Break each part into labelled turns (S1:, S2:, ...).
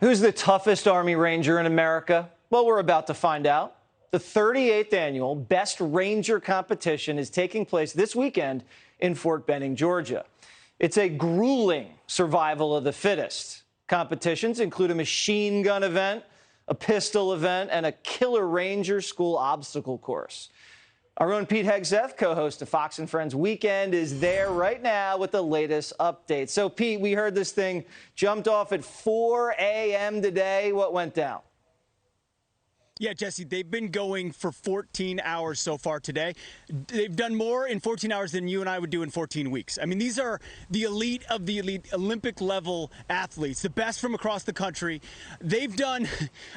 S1: Who's the toughest Army Ranger in America? Well, we're about to find out. The 38th annual Best Ranger competition is taking place this weekend in Fort Benning, Georgia. It's a grueling survival of the fittest. Competitions include a machine gun event, a pistol event, and a killer Ranger school obstacle course. Our own Pete Hegseth, co-host of Fox & Friends Weekend, is there right now with the latest updates. So, Pete, we heard this thing jumped off at 4 a.m. today. What went down?
S2: Yeah, Jesse, they've been going for 14 hours so far today. They've done more in 14 hours than you and I would do in 14 weeks. I mean, these are the elite of the elite, Olympic-level athletes, the best from across the country. They've done,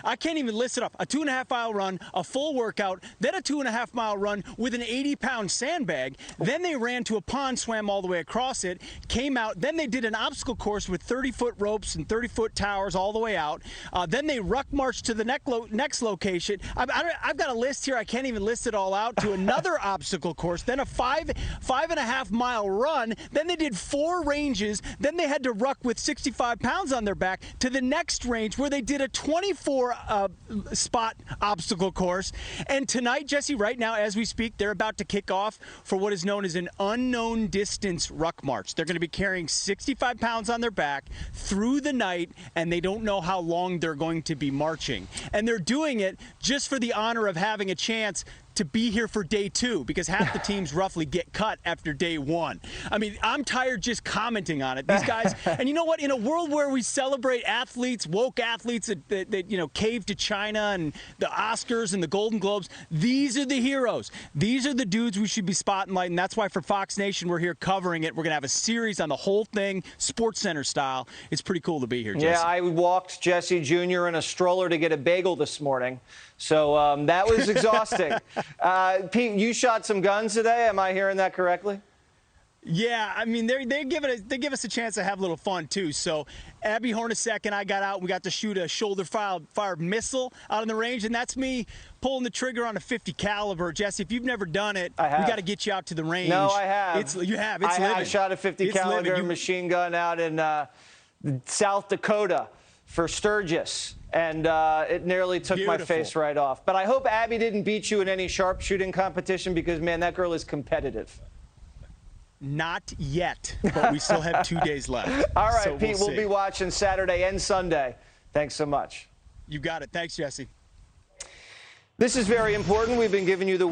S2: I can't even list it off, a 2.5-mile run, a full workout, then a 2.5-mile run with an 80-pound sandbag. Then they ran to a pond, swam all the way across it, came out. Then they did an obstacle course with 30-foot ropes and 30-foot towers all the way out. Then they ruck marched to the next location. I've got a list here. I can't even list it all out. To another obstacle course, then a 5.5-mile run. Then they did 4 ranges. Then they had to ruck with 65 pounds on their back to the next range where they did a 24-spot obstacle course. And tonight, Jesse, right now as we speak, they're about to kick off for what is known as an unknown distance ruck march. They're going to be carrying 65 pounds on their back through the night, and they don't know how long they're going to be marching. And they're doing it just for the honor of having a chance to be here for day 2, because half the teams roughly get cut after day 1. I mean, I'm tired just commenting on it. These guys, and you know what? In a world where we celebrate athletes, woke athletes that you know, cave to China and the Oscars and the Golden Globes, these are the heroes. These are the dudes we should be spotlighting. And that's why for Fox Nation, we're here covering it. We're going to have a series on the whole thing, Sports Center style. It's pretty cool to be here, Jesse.
S1: Yeah, I walked Jesse Jr. in a stroller to get a bagel this morning. So that was exhausting. Pete, you shot some guns today. Am I hearing that correctly?
S2: Yeah, I mean, they give us a chance to have a little fun, too. So Abby Hornacek and I got out. We got to shoot a shoulder-fired missile out on the range, and that's me pulling the trigger on a 50 caliber. Jesse, if you've never done it, we got to get you out to the range.
S1: No, I have.
S2: You have. It's living.
S1: I shot a 50 caliber machine gun out in South Dakota for Sturgis, and it nearly took my face right off. But I hope Abby didn't beat you in any sharpshooting competition, because, man, that girl is competitive.
S2: Not yet, but we still have 2 days left.
S1: All right,
S2: so
S1: Pete, we'll be watching Saturday and Sunday. Thanks so much.
S2: You got it. Thanks, Jesse.
S1: This is very important. We've been giving you the